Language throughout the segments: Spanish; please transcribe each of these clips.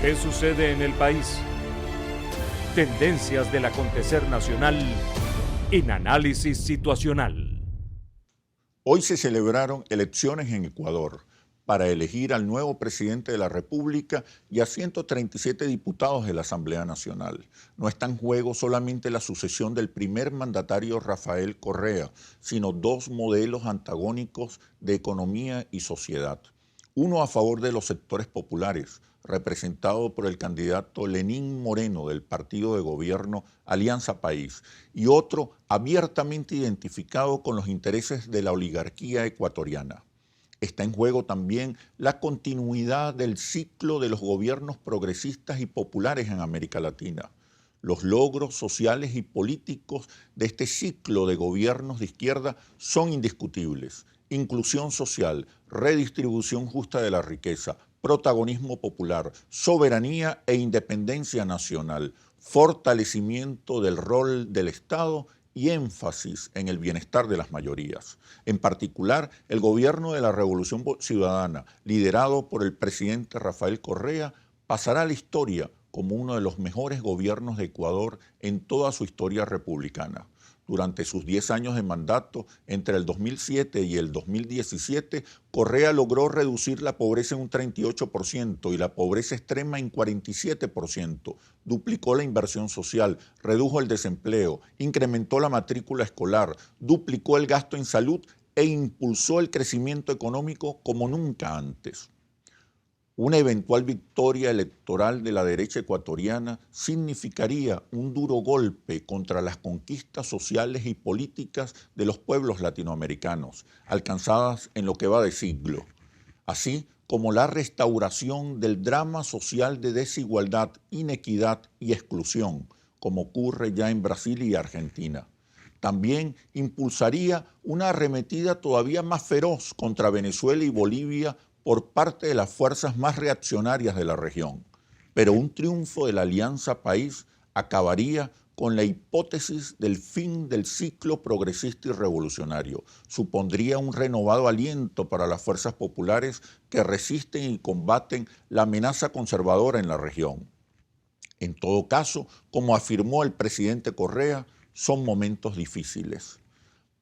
¿Qué sucede en el país? Tendencias del acontecer nacional en Análisis Situacional. Hoy se celebraron elecciones en Ecuador para elegir al nuevo presidente de la República y a 137 diputados de la Asamblea Nacional. No está en juego solamente la sucesión del primer mandatario Rafael Correa, sino dos modelos antagónicos de economía y sociedad. Uno a favor de los sectores populares, representado por el candidato Lenín Moreno del partido de gobierno Alianza País, y otro abiertamente identificado con los intereses de la oligarquía ecuatoriana. Está en juego también la continuidad del ciclo de los gobiernos progresistas y populares en América Latina. Los logros sociales y políticos de este ciclo de gobiernos de izquierda son indiscutibles. Inclusión social, redistribución justa de la riqueza, protagonismo popular, soberanía e independencia nacional, fortalecimiento del rol del Estado y énfasis en el bienestar de las mayorías. En particular, el gobierno de la Revolución Ciudadana, liderado por el presidente Rafael Correa, pasará a la historia como uno de los mejores gobiernos de Ecuador en toda su historia republicana. Durante sus 10 años de mandato, entre el 2007 y el 2017, Correa logró reducir la pobreza en un 38% y la pobreza extrema en 47%, duplicó la inversión social, redujo el desempleo, incrementó la matrícula escolar, duplicó el gasto en salud e impulsó el crecimiento económico como nunca antes. Una eventual victoria electoral de la derecha ecuatoriana significaría un duro golpe contra las conquistas sociales y políticas de los pueblos latinoamericanos, alcanzadas en lo que va de siglo, así como la restauración del drama social de desigualdad, inequidad y exclusión, como ocurre ya en Brasil y Argentina. También impulsaría una arremetida todavía más feroz contra Venezuela y Bolivia por parte de las fuerzas más reaccionarias de la región. Pero un triunfo de la Alianza País acabaría con la hipótesis del fin del ciclo progresista y revolucionario. Supondría un renovado aliento para las fuerzas populares que resisten y combaten la amenaza conservadora en la región. En todo caso, como afirmó el presidente Correa, son momentos difíciles.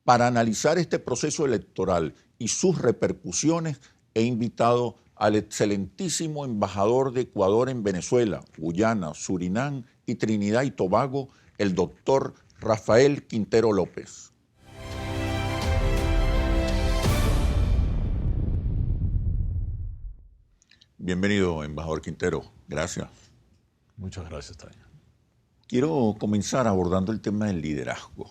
Para analizar este proceso electoral y sus repercusiones, he invitado al excelentísimo embajador de Ecuador en Venezuela, Guyana, Surinam y Trinidad y Tobago, el doctor Rafael Quintero López. Bienvenido, embajador Quintero. Gracias. Muchas gracias, Tania. Quiero comenzar abordando el tema del liderazgo.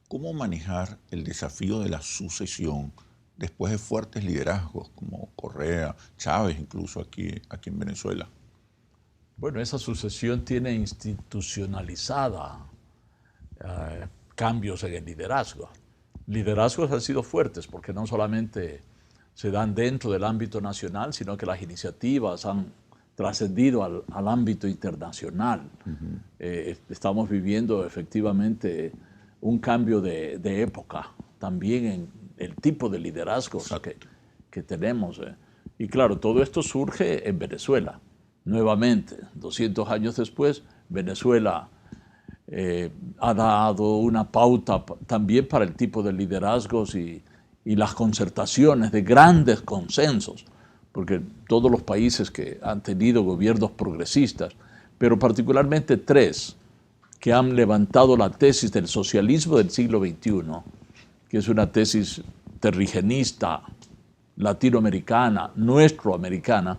¿Cómo manejar el desafío de la sucesión después de fuertes liderazgos como Correa, Chávez, incluso aquí en Venezuela? Bueno, esa sucesión tiene institucionalizada cambios en el liderazgo. Liderazgos han sido fuertes porque no solamente se dan dentro del ámbito nacional, sino que las iniciativas han trascendido al ámbito internacional. Estamos viviendo efectivamente un cambio de época también en el tipo de liderazgos que tenemos. Y claro, todo esto surge en Venezuela. Nuevamente, 200 años después, Venezuela ha dado una pauta también para el tipo de liderazgos y las concertaciones de grandes consensos, porque todos los países que han tenido gobiernos progresistas, pero particularmente tres que han levantado la tesis del socialismo del siglo XXI, que es una tesis terrigenista, latinoamericana, nuestroamericana,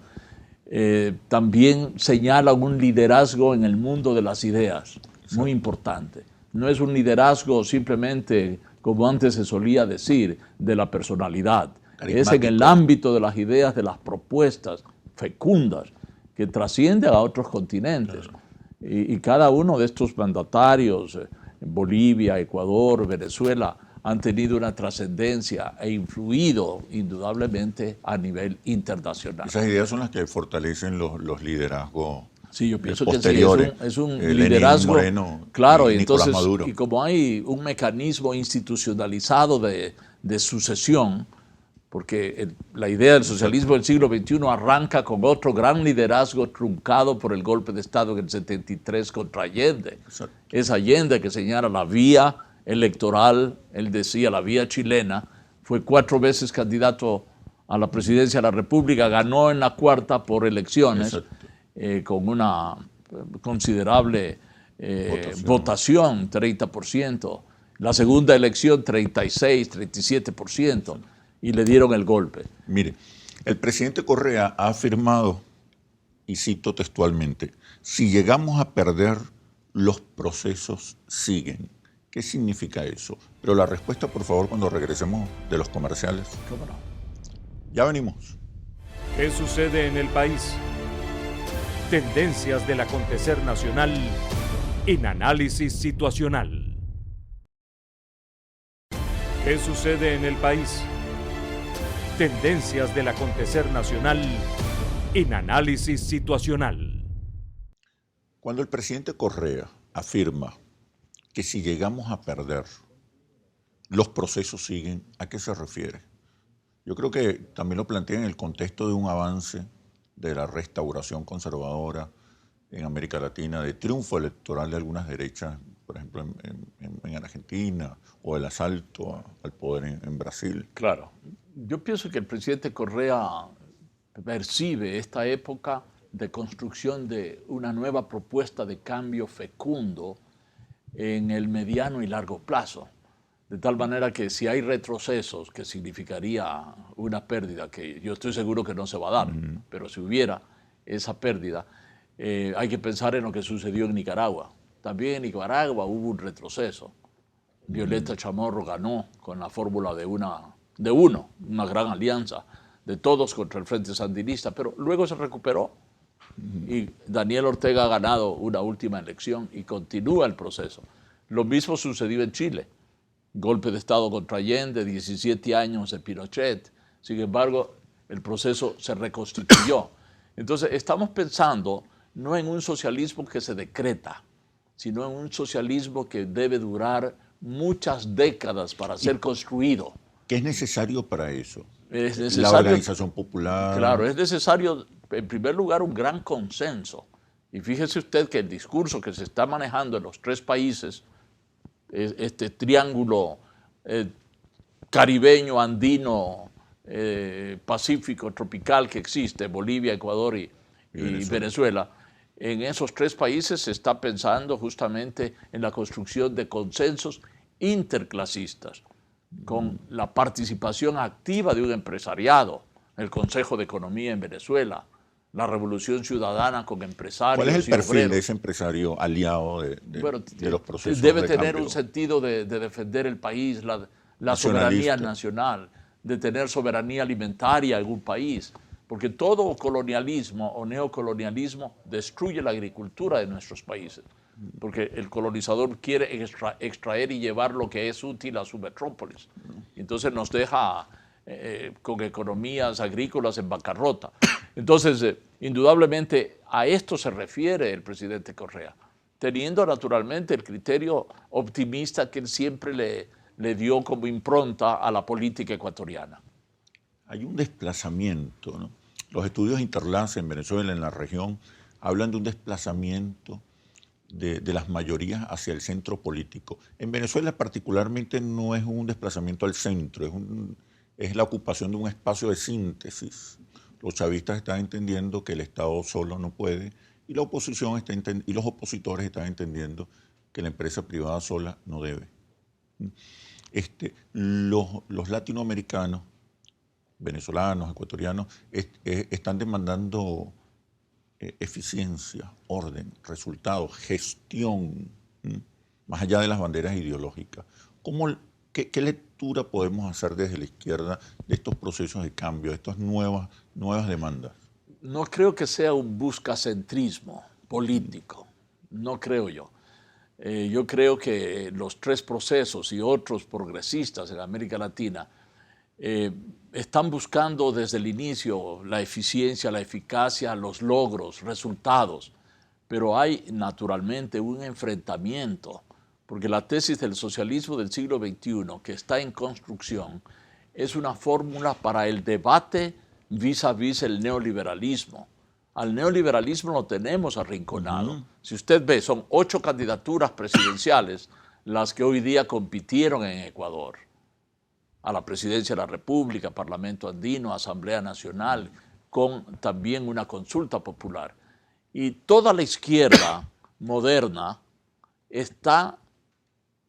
también señala un liderazgo en el mundo de las ideas, muy importante. No es un liderazgo simplemente, como antes se solía decir, de la personalidad. Es en el ámbito de las ideas, de las propuestas fecundas, que trascienden a otros continentes. Claro. Y cada uno de estos mandatarios, Bolivia, Ecuador, Venezuela, han tenido una trascendencia e influido indudablemente a nivel internacional. Esas ideas son las que fortalecen los liderazgos. Sí, yo pienso que sí, es un liderazgo. Lenín Moreno, claro, y Nicolás entonces, Maduro. Y como hay un mecanismo institucionalizado de sucesión, porque la idea del socialismo del siglo XXI arranca con otro gran liderazgo truncado por el golpe de Estado en el 73 contra Allende. Exacto. Es Allende que señala la vía electoral, él decía la vía chilena, fue 4 veces candidato a la presidencia de la República, ganó en la cuarta por elecciones, con una considerable votación, 30%. La segunda elección, 36, 37%, y le dieron el golpe. Mire, el presidente Correa ha afirmado, y cito textualmente, si llegamos a perder, los procesos siguen. ¿Qué significa eso? Pero la respuesta, por favor, cuando regresemos de los comerciales. ¿Cómo no? Ya venimos. ¿Qué sucede en el país? Tendencias del acontecer nacional en análisis situacional. ¿Qué sucede en el país? Tendencias del acontecer nacional en análisis situacional. Cuando el presidente Correa afirma que si llegamos a perder, los procesos siguen, ¿a qué se refiere? Yo creo que también lo plantea en el contexto de un avance de la restauración conservadora en América Latina, de triunfo electoral de algunas derechas, por ejemplo, en Argentina, o el asalto al poder en Brasil. Claro. Yo pienso que el presidente Correa percibe esta época de construcción de una nueva propuesta de cambio fecundo en el mediano y largo plazo. De tal manera que si hay retrocesos, que significaría una pérdida, que yo estoy seguro que no se va a dar, pero si hubiera esa pérdida, hay que pensar en lo que sucedió en Nicaragua. También en Nicaragua hubo un retroceso. Violeta Chamorro ganó con la fórmula de una gran alianza de todos contra el Frente Sandinista, pero luego se recuperó y Daniel Ortega ha ganado una última elección y continúa el proceso. Lo mismo sucedió en Chile. Golpe de Estado contra Allende, 17 años de Pinochet. Sin embargo, el proceso se reconstituyó. Entonces, estamos pensando no en un socialismo que se decreta, sino en un socialismo que debe durar muchas décadas para ser construido. ¿Qué es necesario para eso? Es necesario, la organización popular. Claro, es necesario, en primer lugar, un gran consenso. Y fíjese usted que el discurso que se está manejando en los 3 países, este triángulo caribeño, andino, pacífico, tropical que existe, Bolivia, Ecuador y Venezuela, en esos 3 países se está pensando justamente en la construcción de consensos interclasistas, con la participación activa de un empresariado, el Consejo de Economía en Venezuela, la Revolución Ciudadana con empresarios. ¿Cuál es el perfil obreros de ese empresario aliado de los procesos debe de tener cambio? un sentido de defender el país, la soberanía nacional, de tener soberanía alimentaria en un país, porque todo colonialismo o neocolonialismo destruye la agricultura de nuestros países, porque el colonizador quiere extraer y llevar lo que es útil a su metrópolis. Entonces nos deja con economías agrícolas en bancarrota. Entonces, indudablemente a esto se refiere el presidente Correa, teniendo naturalmente el criterio optimista que él siempre le dio como impronta a la política ecuatoriana. Hay un desplazamiento, ¿no? Los estudios Interlance en Venezuela, en la región, hablan de un desplazamiento de las mayorías hacia el centro político. En Venezuela particularmente no es un desplazamiento al centro, es la ocupación de un espacio de síntesis. Los chavistas están entendiendo que el Estado solo no puede y la oposición y los opositores están entendiendo que la empresa privada sola no debe. Los latinoamericanos, venezolanos, ecuatorianos, están demandando eficiencia, orden, resultados, gestión, más allá de las banderas ideológicas. ¿Qué lectura podemos hacer desde la izquierda de estos procesos de cambio, de estas nuevas demandas? No creo que sea un buscacentrismo político, no creo yo. Yo creo que los 3 procesos y otros progresistas en América Latina están buscando desde el inicio la eficiencia, la eficacia, los logros, resultados, pero hay naturalmente un enfrentamiento, porque la tesis del socialismo del siglo XXI que está en construcción es una fórmula para el debate vis a vis el neoliberalismo. Al neoliberalismo lo tenemos arrinconado. Si usted ve, son 8 candidaturas presidenciales las que hoy día compitieron en Ecuador. A la presidencia de la República, Parlamento Andino, Asamblea Nacional, con también una consulta popular. Y toda la izquierda moderna está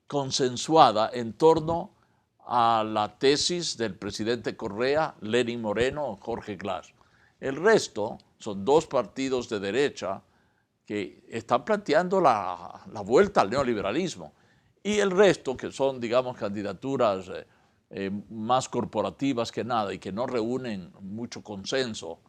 consensuada en torno a la tesis del presidente Correa, Lenín Moreno, Jorge Glass. El resto son 2 partidos de derecha que están planteando la vuelta al neoliberalismo. Y el resto, que son, digamos, candidaturas más corporativas que nada y que no reúnen mucho consenso.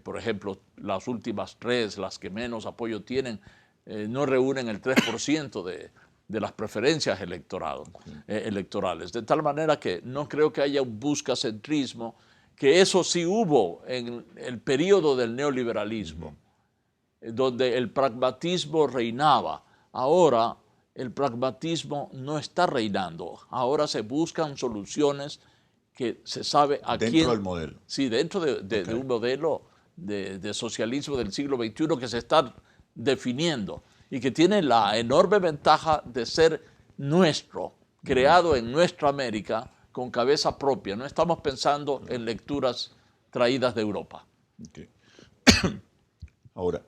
Por ejemplo, las últimas 3, las que menos apoyo tienen, no reúnen el 3% de las preferencias electorales. De tal manera que no creo que haya un buscacentrismo, que eso sí hubo en el periodo del neoliberalismo, donde el pragmatismo reinaba. Ahora el pragmatismo no está reinando. Ahora se buscan soluciones que se sabe a quién. Dentro del modelo. Sí, dentro de un modelo de socialismo del siglo XXI que se está definiendo y que tiene la enorme ventaja de ser nuestro, creado en nuestra América, con cabeza propia. No estamos pensando en lecturas traídas de Europa. Okay. Ahora,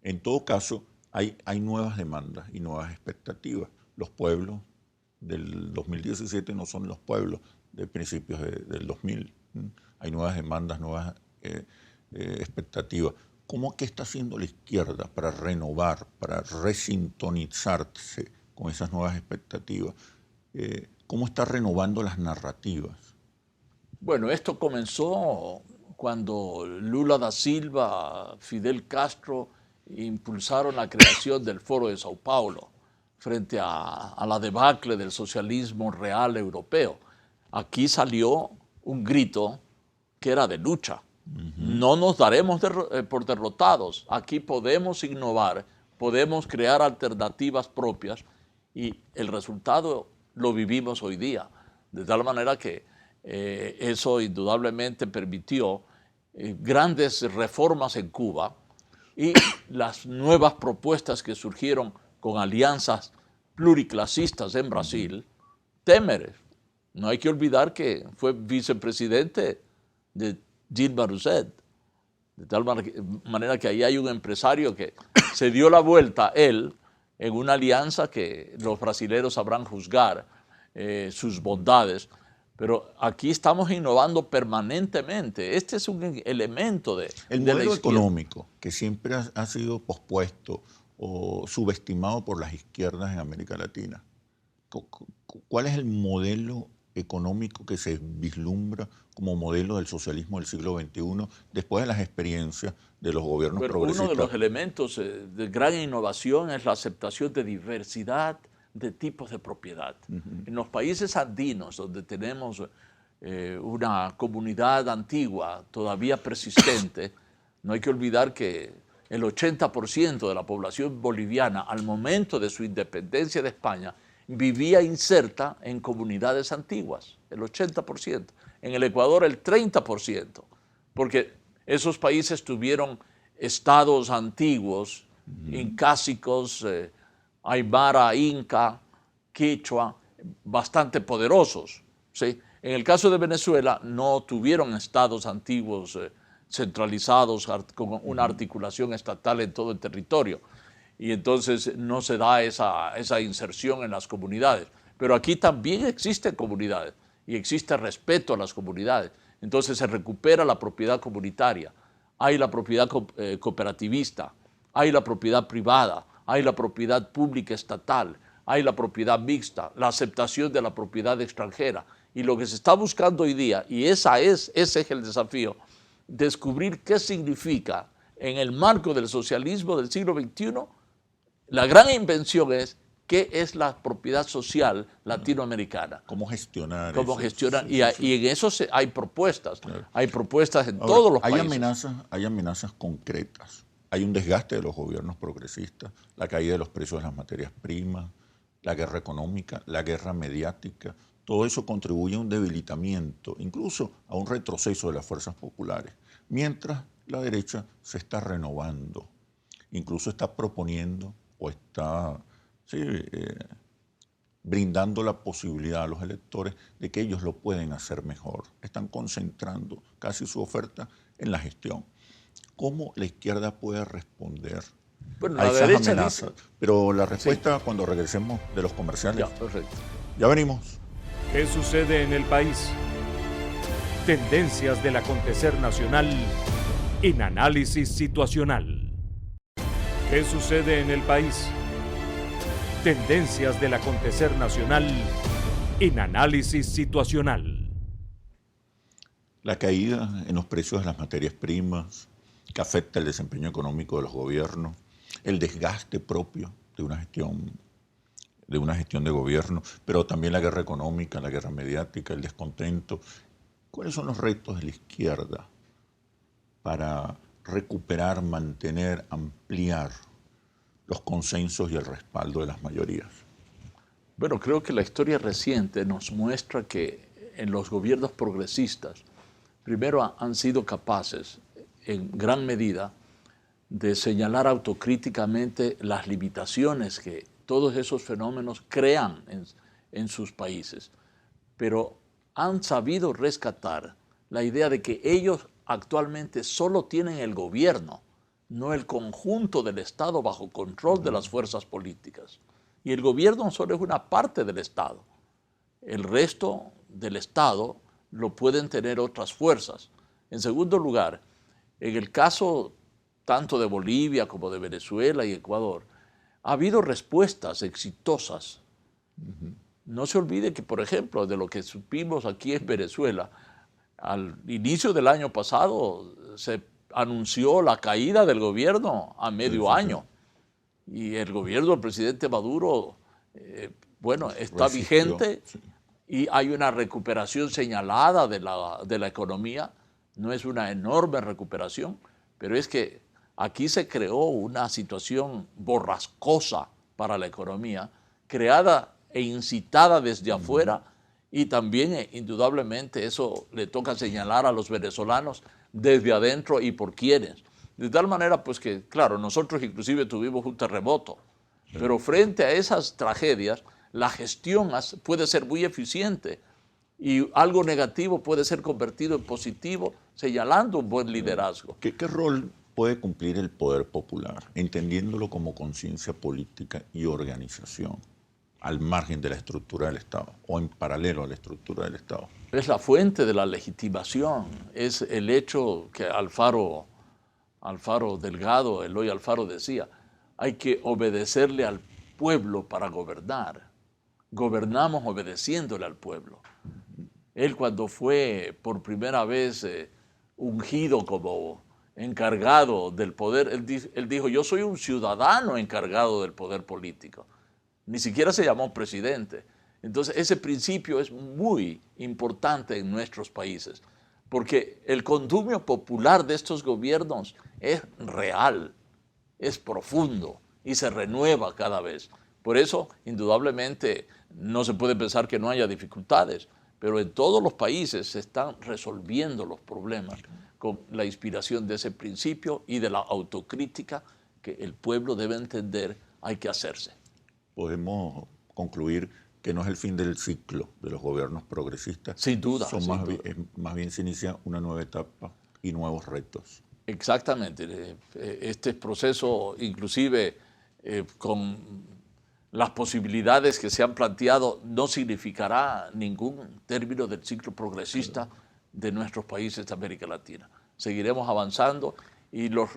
en todo caso, hay nuevas demandas y nuevas expectativas. Los pueblos del 2017 no son los pueblos de principios del 2000. Hay nuevas demandas, nuevas expectativas. ¿Qué está haciendo la izquierda para renovar, para resintonizarse con esas nuevas expectativas? ¿Cómo está renovando las narrativas? Bueno, esto comenzó cuando Lula da Silva, Fidel Castro impulsaron la creación del Foro de Sao Paulo frente a la debacle del socialismo real europeo. Aquí salió un grito que era de lucha. No nos daremos por derrotados. Aquí podemos innovar, podemos crear alternativas propias y el resultado lo vivimos hoy día. De tal manera que eso indudablemente permitió grandes reformas en Cuba y las nuevas propuestas que surgieron con alianzas pluriclasistas en Brasil, Temer. No hay que olvidar que fue vicepresidente de Dilma Rousseff. De tal manera que ahí hay un empresario que se dio la vuelta, él, en una alianza que los brasileños sabrán juzgar sus bondades. Pero aquí estamos innovando permanentemente. Este es un elemento de el modelo económico que siempre ha sido pospuesto o subestimado por las izquierdas en América Latina. ¿Cuál es el modelo económico que se vislumbra como modelo del socialismo del siglo XXI después de las experiencias de los gobiernos progresistas? Uno de los elementos de gran innovación es la aceptación de diversidad de tipos de propiedad. En los países andinos, donde tenemos una comunidad antigua todavía persistente, no hay que olvidar que el 80% de la población boliviana, al momento de su independencia de España, vivía inserta en comunidades antiguas, el 80%. En el Ecuador el 30%, porque esos países tuvieron estados antiguos, incásicos, aymara, inca, quechua, bastante poderosos. ¿Sí? En el caso de Venezuela no tuvieron estados antiguos centralizados con una articulación estatal en todo el territorio. Y entonces no se da esa inserción en las comunidades. Pero aquí también existen comunidades y existe respeto a las comunidades. Entonces se recupera la propiedad comunitaria, hay la propiedad cooperativista, hay la propiedad privada, hay la propiedad pública estatal, hay la propiedad mixta, la aceptación de la propiedad extranjera. Y lo que se está buscando hoy día, y ese es el desafío, descubrir qué significa en el marco del socialismo del siglo XXI. La gran invención es qué es la propiedad social latinoamericana. ¿Cómo gestionar? ¿Cómo gestionar? Y en eso hay propuestas. Claro. Hay propuestas en todos los países. Hay amenazas concretas. Hay un desgaste de los gobiernos progresistas, la caída de los precios de las materias primas, la guerra económica, la guerra mediática. todo eso contribuye a un debilitamiento, incluso a un retroceso de las fuerzas populares, mientras la derecha se está renovando, incluso está proponiendo o está brindando la posibilidad a los electores de que ellos lo pueden hacer mejor. Están concentrando casi su oferta en la gestión. ¿Cómo la izquierda puede responder a esas amenazas? Pero la respuesta cuando regresemos de los comerciales. Ya, perfecto. Ya venimos. ¿Qué sucede en el país? Tendencias del acontecer nacional en análisis situacional. ¿Qué sucede en el país? Tendencias del acontecer nacional en análisis situacional. La caída en los precios de las materias primas que afecta el desempeño económico de los gobiernos, el desgaste propio de una gestión de gobierno, pero también la guerra económica, la guerra mediática, el descontento. ¿Cuáles son los retos de la izquierda para recuperar, mantener, ampliar los consensos y el respaldo de las mayorías? Bueno, creo que la historia reciente nos muestra que en los gobiernos progresistas, primero han sido capaces, en gran medida, de señalar autocríticamente las limitaciones que todos esos fenómenos crean en sus países, pero han sabido rescatar la idea de que ellos actualmente solo tienen el gobierno, no el conjunto del Estado bajo control de las fuerzas políticas. Y el gobierno solo es una parte del Estado. El resto del Estado lo pueden tener otras fuerzas. En segundo lugar, en el caso tanto de Bolivia como de Venezuela y Ecuador, ha habido respuestas exitosas. No se olvide que, por ejemplo, de lo que supimos aquí en Venezuela, al inicio del año pasado se anunció la caída del gobierno a medio año. Y el gobierno del presidente Maduro, está vigente y hay una recuperación señalada de la economía. No es una enorme recuperación, pero es que aquí se creó una situación borrascosa para la economía, creada e incitada desde afuera, y también indudablemente eso le toca señalar a los venezolanos desde adentro y por quienes. De tal manera pues que, claro, nosotros inclusive tuvimos un terremoto, pero frente a esas tragedias, la gestión puede ser muy eficiente y algo negativo puede ser convertido en positivo, señalando un buen liderazgo. ¿Qué rol puede cumplir el poder popular, entendiéndolo como conciencia política y organización, al margen de la estructura del Estado o en paralelo a la estructura del Estado? Es la fuente de la legitimación, es el hecho que Alfaro Delgado, Eloy Alfaro decía, hay que obedecerle al pueblo para gobernar. Gobernamos obedeciéndole al pueblo. Él cuando fue por primera vez ungido como encargado del poder, él dijo, yo soy un ciudadano encargado del poder político. Ni siquiera se llamó presidente. Entonces ese principio es muy importante en nuestros países, porque el condumio popular de estos gobiernos es real, es profundo y se renueva cada vez. Por eso, indudablemente, no se puede pensar que no haya dificultades, pero en todos los países se están resolviendo los problemas con la inspiración de ese principio y de la autocrítica que el pueblo debe entender hay que hacerse. Podemos concluir que no es el fin del ciclo de los gobiernos progresistas. Sin duda. Más bien se inicia una nueva etapa y nuevos retos. Exactamente. Este proceso, inclusive con las posibilidades que se han planteado, no significará ningún término del ciclo progresista de nuestros países de América Latina. Seguiremos avanzando y los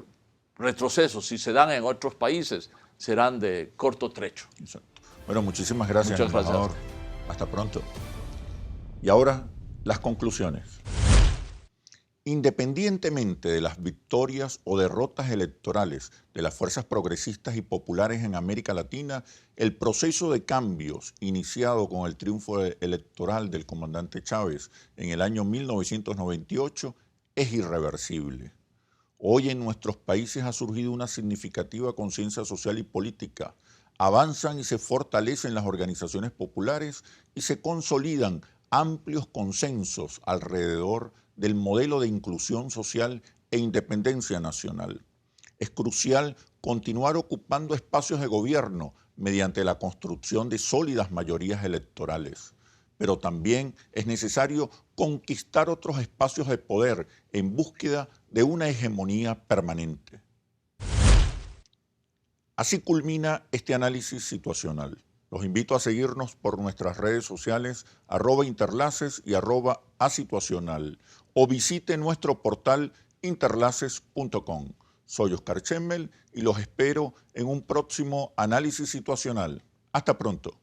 retrocesos, si se dan en otros países, serán de corto trecho. Exacto. Bueno, muchísimas gracias, Muchas gracias. embajador. Hasta pronto. Y ahora, las conclusiones. Independientemente de las victorias o derrotas electorales de las fuerzas progresistas y populares en América Latina, el proceso de cambios iniciado con el triunfo electoral del comandante Chávez en el año 1998 es irreversible. Hoy en nuestros países ha surgido una significativa conciencia social y política Avanzan y se fortalecen las organizaciones populares y se consolidan amplios consensos alrededor del modelo de inclusión social e independencia nacional. Es crucial continuar ocupando espacios de gobierno mediante la construcción de sólidas mayorías electorales, pero también es necesario conquistar otros espacios de poder en búsqueda de una hegemonía permanente. Así culmina este análisis situacional. Los invito a seguirnos por nuestras redes sociales @interlaces y @asituacional o visite nuestro portal interlaces.com. Soy Oscar Chemmel y los espero en un próximo análisis situacional. Hasta pronto.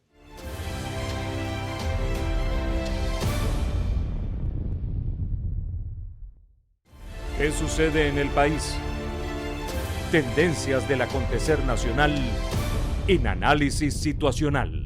¿Qué sucede en el país? Tendencias del acontecer nacional en Análisis Situacional.